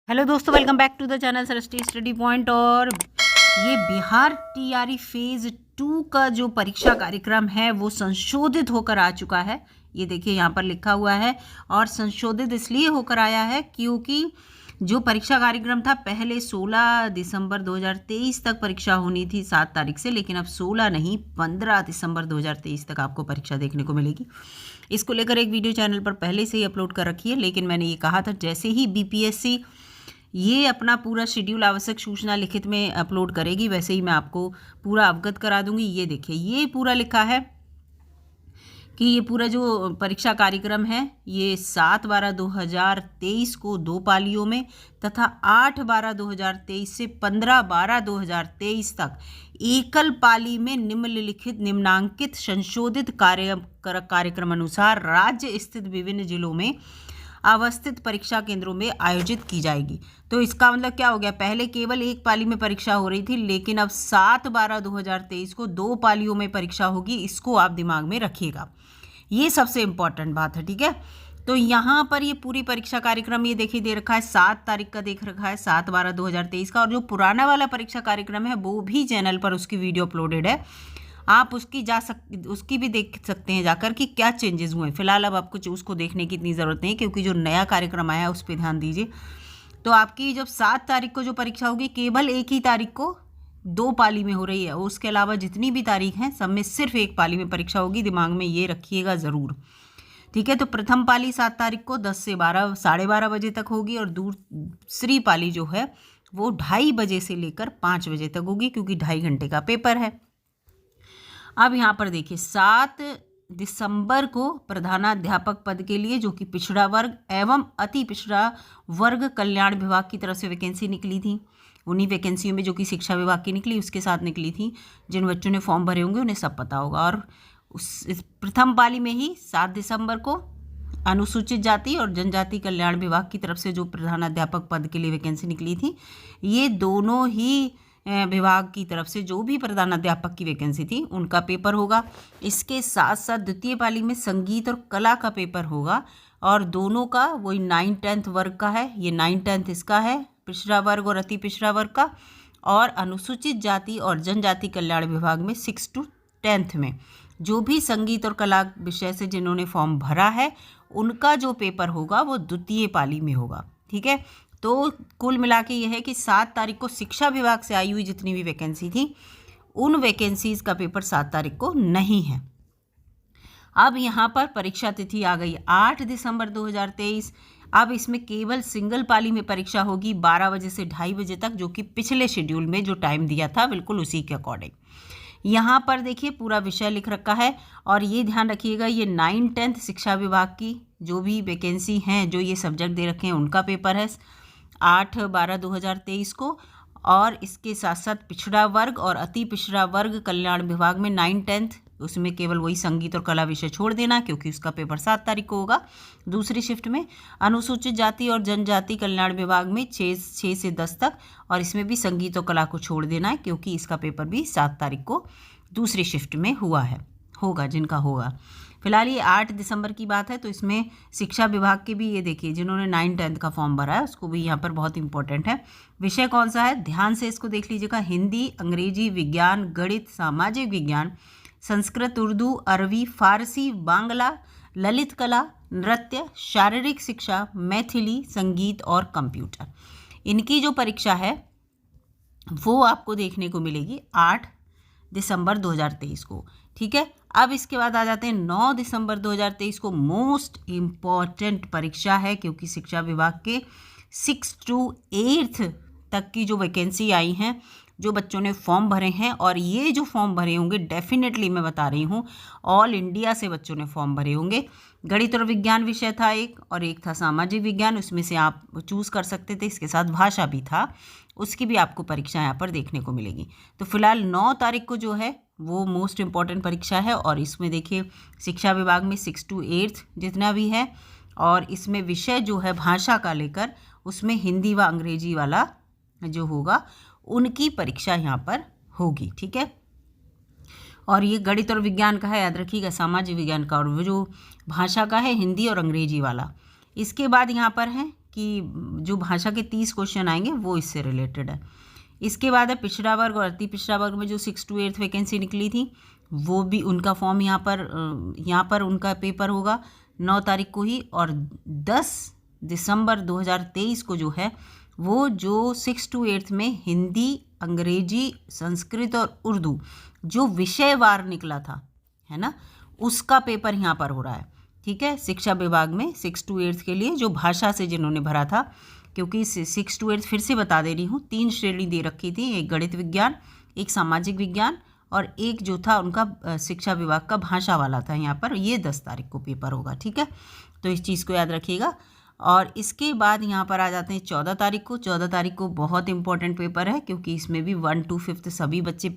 Hello दोस्तों, welcome back to the channel Saraswati study point. और ये बिहार टीआरई फेज 2 का जो परीक्षा कार्यक्रम है वो संशोधित होकर आ चुका है। ये देखिए यहाँ पर लिखा हुआ है। और संशोधित इसलिए होकर आया है क्योंकि जो परीक्षा कार्यक्रम था पहले 16 दिसंबर 2023 तक परीक्षा होनी थी 7 तारीख से, लेकिन अब 16 नहीं 15 दिसंबर 2023 तक आपको परीक्षा देखने को मिलेगी। इसको लेकर एक वीडियो चैनल पर पहले से ही अपलोड कर रखी है, लेकिन मैंने ये कहा था जैसे ही बीपीएससी ये अपना पूरा शेड्यूल आवश्यक सूचना लिखित में अपलोड करेगी वैसे ही मैं आपको पूरा अवगत करा दूंगी। ये देखिए ये पूरा लिखा है कि ये पूरा जो परीक्षा कार्यक्रम है ये 7/12/2023 को 2 पालियों में तथा 8/12/2023 से 15/12/2023 तक एकल पाली में निम्नांकित संशोधित कार्यक्रम अनुसार राज्य स्थित विभिन्न जिलों में अवस्थित परीक्षा केंद्रों में आयोजित की जाएगी। तो इसका मतलब क्या हो गया, पहले केवल एक पाली में परीक्षा हो रही थी, लेकिन अब 7/12/2023 को 2 पालियों में परीक्षा होगी। इसको आप दिमाग में रखिएगा, ये सबसे इम्पॉर्टेंट बात है। ठीक है, तो यहाँ पर ये पूरी परीक्षा कार्यक्रम ये देखिए दे रखा है 7 तारीख का, देख रखा है 7/12/2023 का। और जो पुराना वाला परीक्षा कार्यक्रम है वो भी चैनल पर उसकी वीडियो अपलोडेड है, आप उसकी भी देख सकते हैं जाकर कि क्या चेंजेस हुए। फिलहाल अब आपको उसको देखने की इतनी ज़रूरत नहीं, क्योंकि जो नया कार्यक्रम आया है उस पर ध्यान दीजिए। तो आपकी जब 7 तारीख को जो परीक्षा होगी केवल एक ही तारीख को 2 पाली में हो रही है, उसके अलावा जितनी भी तारीख हैं सब में सिर्फ एक पाली में परीक्षा होगी। दिमाग में ये रखिएगा ज़रूर। ठीक है, तो प्रथम पाली 7 तारीख को 10 से 12 साढ़े 12 बजे तक होगी, और दूसरी पाली जो है वो 2:30 बजे से लेकर 5 बजे तक होगी, क्योंकि 2.5 घंटे का पेपर है। अब यहाँ पर देखिए 7 दिसंबर को प्रधानाध्यापक पद के लिए, जो कि पिछड़ा वर्ग एवं अति पिछड़ा वर्ग कल्याण विभाग की तरफ से वैकेंसी निकली थी, उन्हीं वैकेंसियों में जो कि शिक्षा विभाग की निकली उसके साथ निकली थी। जिन बच्चों ने फॉर्म भरे होंगे उन्हें सब पता होगा। और इस प्रथम पाली में ही 7 दिसंबर को अनुसूचित जाति और जनजाति कल्याण विभाग की तरफ से जो प्रधानाध्यापक पद के लिए वैकेंसी निकली थी, ये दोनों ही विभाग की तरफ से जो भी प्रधानाध्यापक की वैकेंसी थी उनका पेपर होगा। इसके साथ साथ द्वितीय पाली में संगीत और कला का पेपर होगा, और दोनों का वही 9-10 वर्ग का है। ये 9-10 इसका है, पिछड़ा वर्ग और अति पिछड़ा वर्ग का। और अनुसूचित जाति और जनजाति कल्याण विभाग में 6 to 10th में जो भी संगीत और कला विषय से जिन्होंने फॉर्म भरा है उनका जो पेपर होगा वो द्वितीय पाली में होगा। ठीक है, तो कुल मिला के ये है कि 7 तारीख को शिक्षा विभाग से आई हुई जितनी भी वैकेंसी थी उन वैकेंसीज का पेपर 7 तारीख को नहीं है। अब यहाँ पर परीक्षा तिथि आ गई 8 दिसंबर 2023। अब इसमें केवल सिंगल पाली में परीक्षा होगी 12 बजे से 2:30 बजे तक, जो कि पिछले शेड्यूल में जो टाइम दिया था बिल्कुल उसी के अकॉर्डिंग। यहाँ पर देखिए पूरा विषय लिख रखा है, और ये ध्यान रखिएगा ये 9-10 शिक्षा विभाग की जो भी वैकेंसी हैं, जो ये सब्जेक्ट दे रखे हैं उनका पेपर है 8/12/2023 को। और इसके साथ साथ पिछड़ा वर्ग और अति पिछड़ा वर्ग कल्याण विभाग में 9-10 उसमें केवल वही संगीत और कला विषय छोड़ देना, क्योंकि उसका पेपर 7 तारीख को होगा दूसरी शिफ्ट में। अनुसूचित जाति और जनजाति कल्याण विभाग में 6 से 10 तक, और इसमें भी संगीत और कला को छोड़ देना है, क्योंकि इसका पेपर भी 7 तारीख को दूसरी शिफ्ट में होगा जिनका होगा। फिलहाल ये 8 दिसंबर की बात है, तो इसमें शिक्षा विभाग के भी ये देखिए जिन्होंने 9-10 का फॉर्म भरा है उसको भी यहाँ पर बहुत इंपॉर्टेंट है। विषय कौन सा है, ध्यान से इसको देख लीजिएगा। हिंदी, अंग्रेजी, विज्ञान, गणित, सामाजिक विज्ञान, संस्कृत, उर्दू, अरबी, फारसी, बांग्ला, ललित कला, नृत्य, शारीरिक शिक्षा, मैथिली, संगीत और कंप्यूटर। इनकी जो परीक्षा है वो आपको देखने को मिलेगी 8 दिसंबर 2023 को। ठीक है, अब इसके बाद आ जाते हैं 9 दिसंबर 2023 को। मोस्ट इम्पॉर्टेंट परीक्षा है, क्योंकि शिक्षा विभाग के 6 to 8th तक की जो वैकेंसी आई हैं, जो बच्चों ने फॉर्म भरे हैं, और ये जो फॉर्म भरे होंगे डेफिनेटली मैं बता रही हूँ ऑल इंडिया से बच्चों ने फॉर्म भरे होंगे। गणित और विज्ञान विषय था एक, और एक था सामाजिक विज्ञान, उसमें से आप चूज़ कर सकते थे। इसके साथ भाषा भी था, उसकी भी आपको परीक्षा यहाँ पर देखने को मिलेगी। तो फिलहाल 9 तारीख को जो है वो मोस्ट इम्पॉर्टेंट परीक्षा है, और इसमें देखिए शिक्षा विभाग में 6 to 8th जितना भी है, और इसमें विषय जो है भाषा का लेकर उसमें हिंदी व अंग्रेजी वाला जो होगा उनकी परीक्षा यहाँ पर होगी। ठीक है, और ये गणित और विज्ञान का है, याद रखिएगा, सामाजिक विज्ञान का, और वो जो भाषा का है हिंदी और अंग्रेजी वाला। इसके बाद यहाँ पर है कि जो भाषा के 30 क्वेश्चन आएंगे वो इससे रिलेटेड है। इसके बाद है पिछड़ा वर्ग और अति पिछड़ा वर्ग में जो 6 to 8 वैकेंसी निकली थी, वो भी उनका फॉर्म यहाँ पर उनका पेपर होगा 9 तारीख को ही। और 10 दिसंबर 2023 को जो है वो जो 6 to 8 में हिंदी, अंग्रेजी, संस्कृत और उर्दू जो विषयवार निकला था, है ना, उसका पेपर यहाँ पर हो रहा है। ठीक है, शिक्षा विभाग में 6 to 8 के लिए जो भाषा से जिन्होंने भरा था, क्योंकि 6 to 8 फिर से बता दे रही हूँ, 3 श्रेणी दे रखी थी, एक गणित विज्ञान, एक सामाजिक विज्ञान और एक जो था उनका शिक्षा विभाग का भाषा वाला था। यहाँ पर ये 10 तारीख को पेपर होगा। ठीक है, तो इस चीज़ को याद रखिएगा। और इसके बाद यहाँ पर आ जाते हैं 14 तारीख को। 14 तारीख को बहुत इंपॉर्टेंट पेपर है, क्योंकि इसमें भी 1 to 5 सभी बच्चे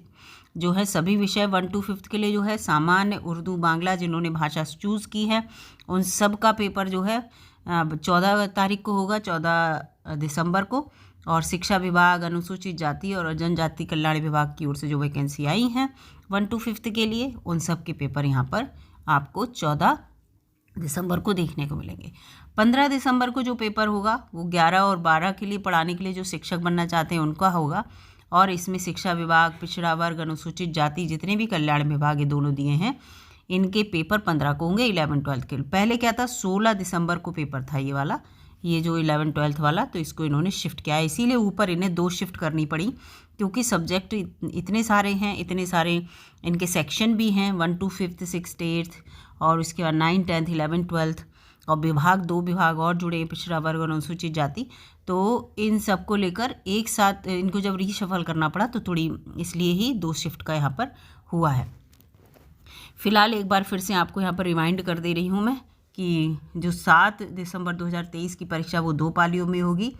जो है, सभी विषय 1 to 5 के लिए जो है सामान्य, उर्दू, बांग्ला जिन्होंने भाषा चूज़ की है उन सब का पेपर जो है 14 तारीख को होगा, 14 दिसंबर को। और शिक्षा विभाग, अनुसूचित जाति और जनजाति कल्याण विभाग की ओर से जो वैकेंसी आई हैं 1 to 5 के लिए, उन सब के पेपर यहाँ पर आपको 14 दिसंबर को देखने को मिलेंगे। 15 दिसंबर को जो पेपर होगा वो 11 और 12 के लिए पढ़ाने के लिए जो शिक्षक बनना चाहते हैं उनका होगा। और इसमें शिक्षा विभाग, पिछड़ा वर्ग, अनुसूचित जाति, जितने भी कल्याण विभाग ये दोनों दिए हैं, इनके पेपर 15 को होंगे 11-12 के। पहले क्या था, 16 दिसंबर को पेपर था ये वाला, ये जो 11-12 वाला, तो इसको इन्होंने शिफ्ट किया है, इसीलिए ऊपर इन्हें 2 शिफ्ट करनी पड़ी, क्योंकि सब्जेक्ट इतने सारे हैं, इतने सारे इनके सेक्शन भी हैं, 1 to 5, 6 to 8 और उसके बाद 9, 10, 11, 12 और विभाग, 2 विभाग और जुड़े हैं, पिछड़ा वर्ग और अनुसूचित जाति। तो इन सब को लेकर एक साथ इनको जब रीशफल करना पड़ा तो थोड़ी इसलिए ही 2 शिफ्ट का यहाँ पर हुआ है। फिलहाल एक बार फिर से आपको यहाँ पर रिमाइंड कर दे रही हूँ मैं कि जो 7 दिसंबर 2023 की परीक्षा वो 2 पालियों में होगी।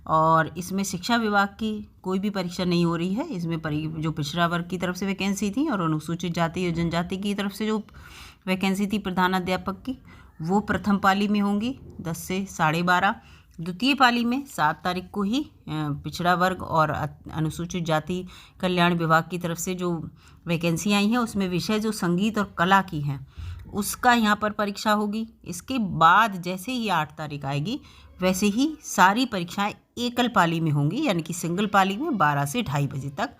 और इसमें शिक्षा विभाग की कोई भी परीक्षा नहीं हो रही है। इसमें जो पिछड़ा वर्ग की तरफ से वैकेंसी थी और अनुसूचित जाति और जनजाति की तरफ से जो वैकेंसी थी प्रधानाध्यापक की, वो प्रथम पाली में होंगी 10 से 12:30। द्वितीय पाली में 7 तारीख को ही पिछड़ा वर्ग और अनुसूचित जाति कल्याण विभाग की तरफ से जो वैकेंसी आई हैं उसमें विषय जो संगीत और कला की हैं उसका यहाँ पर परीक्षा होगी। इसके बाद जैसे ही 8 तारीख आएगी वैसे ही सारी परीक्षाएं एकल पाली में होंगी, यानी कि सिंगल पाली में 12 से 2:30 बजे तक।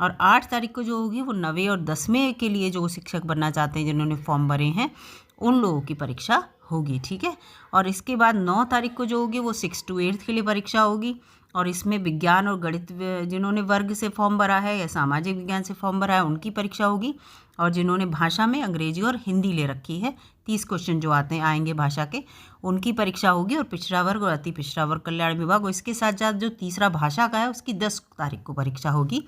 और 8 तारीख को जो होगी वो 9वें और 10वें के लिए जो शिक्षक बनना चाहते हैं जिन्होंने फॉर्म भरे हैं उन लोगों की परीक्षा होगी। ठीक है, और इसके बाद 9 तारीख को जो होगी वो 6 to 8 के लिए परीक्षा होगी। और इसमें विज्ञान और गणित जिन्होंने वर्ग से फॉर्म भरा है या सामाजिक विज्ञान से फॉर्म भरा है उनकी परीक्षा होगी। और जिन्होंने भाषा में अंग्रेजी और हिंदी ले रखी है, 30 क्वेश्चन जो आएंगे भाषा के, उनकी परीक्षा होगी। और पिछड़ा वर्ग और अति पिछड़ा वर्ग कल्याण विभाग और इसके साथ साथ जो तीसरा भाषा का है उसकी 10 तारीख को परीक्षा होगी।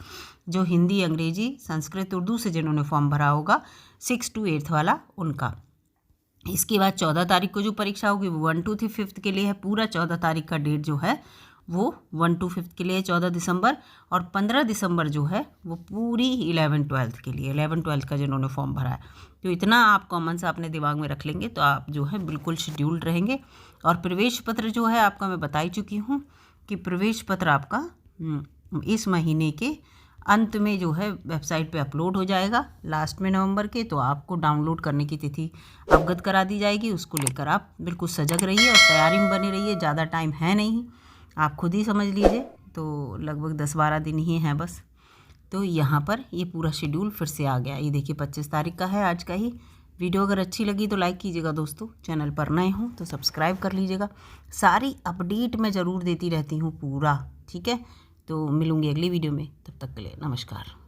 जो हिंदी, अंग्रेजी, संस्कृत, उर्दू से जिन्होंने फॉर्म भरा होगा 6 to 8 वाला उनका। इसके बाद 14 तारीख को जो परीक्षा होगी वो 1 to 5 के लिए है। पूरा 14 तारीख का डेट जो है वो 1 to 5 के लिए 14 दिसंबर। और 15 दिसंबर जो है वो पूरी 11-12 के लिए, 11-12 का जिन्होंने फॉर्म भरा है। तो इतना आप कॉमन सा अपने दिमाग में रख लेंगे तो आप जो है बिल्कुल शेड्यूल्ड रहेंगे। और प्रवेश पत्र जो है आपका मैं बता ही चुकी हूँ कि प्रवेश पत्र आपका इस महीने के अंत में जो है वेबसाइट पे अपलोड हो जाएगा लास्ट में नवंबर के। तो आपको डाउनलोड करने की तिथि अवगत करा दी जाएगी, उसको लेकर आप बिल्कुल सजग रहिए और तैयारी में बने रहिए। ज़्यादा टाइम है नहीं, आप खुद ही समझ लीजिए, तो लगभग 10-12 दिन ही हैं बस। तो यहाँ पर ये पूरा शेड्यूल फिर से आ गया। ये देखिए 25 तारीख का है आज का ही। वीडियो अगर अच्छी लगी तो लाइक कीजिएगा दोस्तों, चैनल पर नए हों तो सब्सक्राइब कर लीजिएगा। सारी अपडेट मैं ज़रूर देती रहती हूँ पूरा। ठीक है, तो मिलूँगी अगली वीडियो में, तब तक के लिए नमस्कार।